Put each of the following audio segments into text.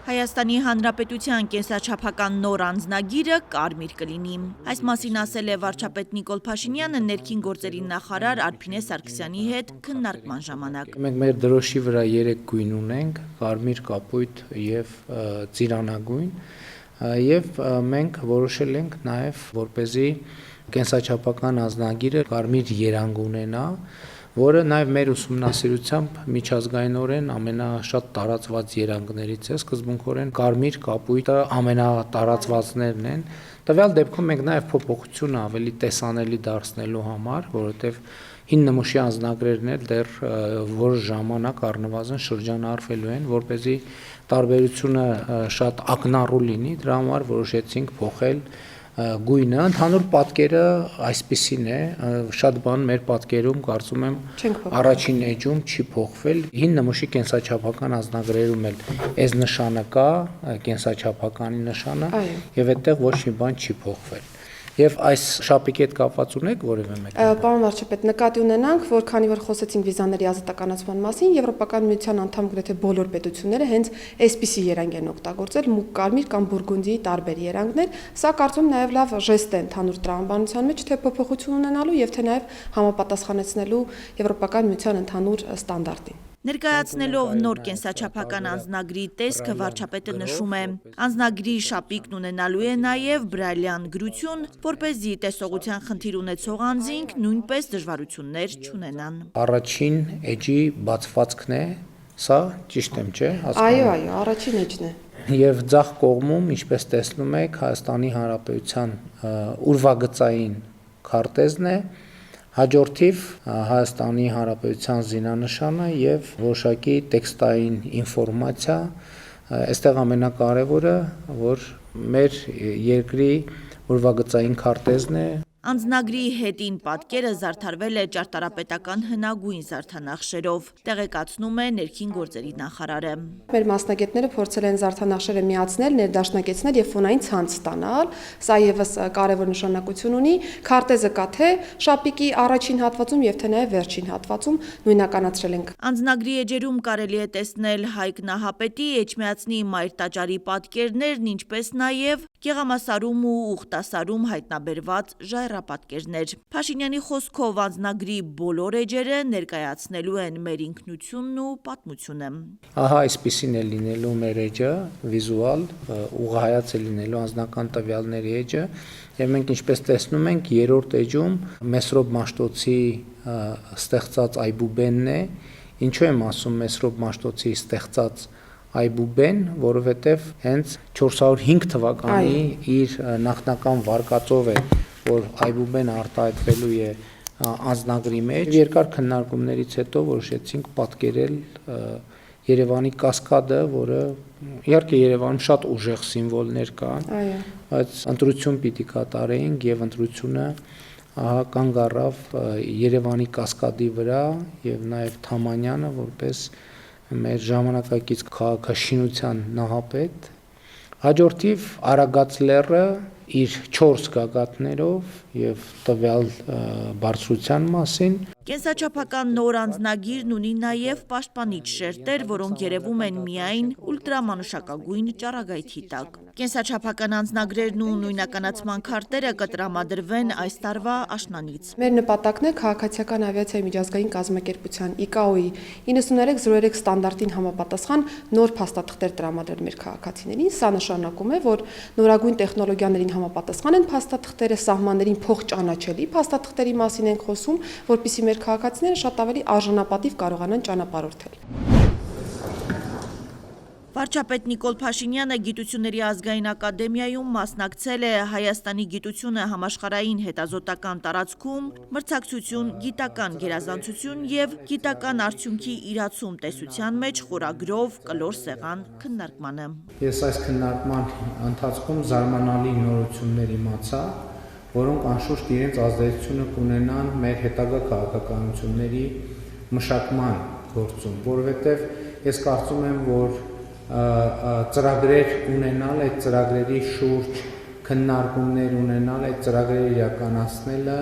Հայաստանի Հանրապետության կենսաչափական նոր անձնագիրը կարմիր կլինի։ Այս մասին ասել է վարչապետ Նիկոլ Փաշինյանը ներքին գործերի նախարար Արփինե Սարգսյանի հետ քննարկման ժամանակ։ Մենք մեր դրոշի վրա 3 գույն ունենք՝ կարմիր, կապույտ եւ ծիրանագույն, եւ մենք որոշել ենք նաեւ որպեսզի կենսաչափական անձնագիրը կարմիր երանգ ունենա, որը նաև մեր ուսումնասիրությամբ միջազգայինորեն ամենաշատ տարածված երանգներից է, սկզբունքորեն կարմիր կապույտը ամենատարածվածներն են։ Տվյալ դեպքում մենք նաև փոփոխություն ավելի տեսանելի դարձնելու համար, որովհետև հին նմուշի անձնագրերն էլ դեռ որոշ ժամանակ առնվազն շրջանառվելու են, որպեսզի տարբերությունը շատ ակնառու լինի, դրա համար որոշեցինք փոխել գույնը, ընդհանուր պատկերը այսպիսին է, շատ բան մեր պատկերում կարծում եմ առաջին էջում չի փոխվել, հին նմուշի կենսաչափական անձնագրերում էլ այս նշանը կա, կենսաչափականի նշանը, եւ այդտեղ ոչ մի բան չի փոխվել։ Եվ այս շապիկի հետ կապված ունեք որևէ մեկ։ Պարոն վարչապետ, նկատի ունենանք, որ քանի որ խոսեցինք վիզաների ազատականացման մասին, Եվրոպական միության անդամ գրեթե բոլոր պետությունները հենց այսպիսի երանգ են օգտագործել, մուգ կարմիր կամ բուրգունդիի տարբեր երանգներ, սա կարծում նաև լավ ժեստ է ընդհանուր տրամաբանության մեջ, թե փոփոխություն ունենալու եւ թե նաև համապատասխանեցնելու Եվրոպական միության ընդհանուր ստանդարտին։ Ներկայացնելով նոր կենսաչափական անձնագրի տեսքը վարչապետը նշում է. անձնագրի շապիկն ունենալու է նաև բրայլյան գրություն, որպեսզի տեսողության խնդիր ունեցող անձինք նույնպես դժվարություններ չունենան։ Առաջին էջի բացվածքն է, սա ճիշտ եմ, չէ՞։ Այո, առաջին էջն է։ Եվ ձախ կողմում, ինչպես տեսնում եք, Հայաստանի Հանրապետության ուրվագծային քարտեզն է, հաջորդիվ Հայաստանի Հանրապետության զինանշանը եւ որոշակի տեքստային ինֆորմացիա, այստեղ ամենակարևորը, որ մեր երկրի ուրվագծային քարտեզն է։ Անձնագրի հետին պատկերը զարդարվել է ճարտարապետական հնագույն զարդանախշերով, տեղեկացնում է ներքին գործերի նախարարը։ Մեր մասնագետները փորձել են զարդանախշերը միացնել, ներդաշնակեցնել եւ ֆոնային ցանց ստանալ, սա եւս կարեւոր նշանակություն ունի։ Քարտեզը կա թե շապիկի առաջին հատվածում եւ թե նաեւ վերջին հատվածում նույնականացրել ենք։ Անձնագրի էջերում կարելի է տեսնել Հայկ Նահապետի, Էջմիածնի Մայր տաճարի պատկերներն, ինչպես նաեւ Գեղամասարում ու Ուխտասարում հայտնաբերված ժայռապատկերներ։ Փաշինյանի խոսքով անձնագրի բոլոր էջերը ներկայացնելու են մեր ինքնությունն ու պատմությունը։ Ահա այսպիսին է լինելու մեր էջը, վիզուալ, ուղղահայաց է լինելու անձնական տվյալների էջը, եւ մենք ինչպես տեսնում ենք, երրորդ էջում Մեսրոպ Մաշտոցի ստեղծած այբուբենն է։ Ինչու եմ ասում Մեսրոպ Մաշտոցի ստեղծած այբուբեն, որովհետև հենց 405 թվականի իր նախնական վարկածով է, որ այբուբենը արտահայտվելու է անձնագրի մեջ։ Երկար քննարկումներից հետո որոշեցինք պատկերել Երևանի կասկադը, որը իհարկե Երևանում շատ ուժեղ սիմվոլներ կան, բայց ընտրություն պիտի կատարեինք եւ ընտրությունը կանգ առավ Երևանի կասկադի վրա եւ նաեւ Թամանյանը որպես մեր ժամանակակից քաղաքաշինության նահապետ, հաջորդիվ Արագած լեռը իր 4 գագաթներով եւ տվյալ բարձրության մասին։ Կենսաչափական նոր անձնագիրն ունի նաև պաշտպանիչ շերտեր, որոնք երևում են միայն ուլտրամանուշակագույն ճառագայթի տակ։ Կենսաչափական անձնագրերն ու նույնականացման քարտերը կտրամադրվեն այս տարվա աշնանից։ Մեր նպատակն է քաղաքացիական ավիացիայի միջազգային կազմակերպության ICAO-ի 9303 ստանդարտին համապատասխան նոր փաստաթղթեր տրամադրել մեր քաղաքացիներին։ Սա նշանակում է, որ նորագույն տեխնոլոգիաներին համապատասխան են փաստաթղթերը, սահմաններին փոխճանաչելի փաստաթղթերի մասին ենք խոսում, որպեսզի մեր քաղաքացիները շատ ավելի արժանապատիվ կարողանան ճանապարհորդել։ Վարչապետ Նիկոլ Փաշինյանը Գիտությունների ազգային ակադեմիայում մասնակցել է Հայաստանի գիտությունը համաշխարհային հետազոտական տարածքում մրցակցություն, գիտական գերազանցություն եւ գիտական արդյունքի իրացում տեսության մեջ խորագրով կլոր սեղան քննարկմանը։ Ես այս քննարկման ընթացքում զարմանալի նորություններ իմացա, որոնք անշուշտ իրենց ազդեցությունը կունենան մեր հետագա քաղաքականությունների մշակման գործում, որովհետեւ ես կարծում եմ, որ ծրագրեր ունենալ, այդ ծրագրերի շուրջ քննարկումներ ունենալ, այդ ծրագրերը իրականացնելը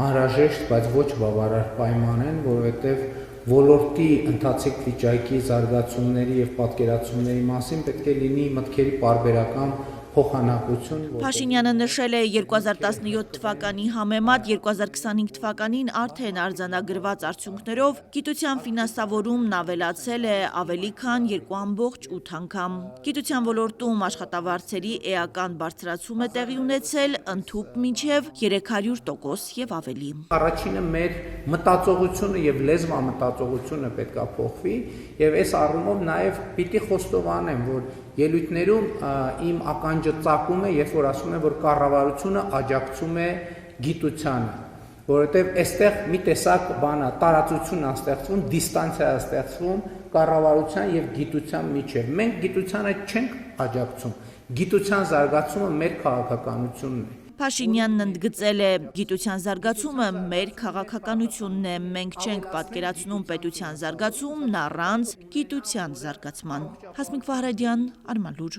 անհրաժեշտ, բայց ոչ բավարար պայման են, որովհետև ոլորտի ընթացիկ վիճակի զարգացումների եւ պատկերացումների մասին պետք է լինի մտքերի պարբերական փոխանակություն։ Փաշինյանը նշել է 2017 թվականի համեմատ 2025 թվականին արդեն արձանագրված արդյունքներով գիտության ֆինանսավորումն ավելացել է ավելի քան 2.8 անգամ։ Գիտության ոլորտում աշխատավարձերի էական բարձրացում է տեղի ունեցել ընդհուպ մինչև 300% եւ ավելի։ Առաջինը մեր մտածողությունը եւ լեզվամտածողությունը պետք է փոխվի եւ այս առումով նաեւ պիտի խոստովանեմ, որ ելույթներում իմ ականջը ծակում է, երբ որ ասում եմ, որ կառավարությունը աջակցում է գիտությանը, որովհետեւ այստեղ մի տեսակ բան է, տարածություն է ստեղծվում, դիստանցիա է ստեղծվում կառավարության եւ գիտության միջեւ։ Մենք գիտությանը չենք աջակցում։ Գիտության զարգացումը մեր քաղաքականությունն է։ Փաշինյանն ընդգծել է, գիտության զարգացումը մեր քաղաքականությունն է, մենք չենք պատկերացնում պետության զարգացումն առանց գիտության զարգացման։ Հասմիկ Վահրադյան, Արմալուր։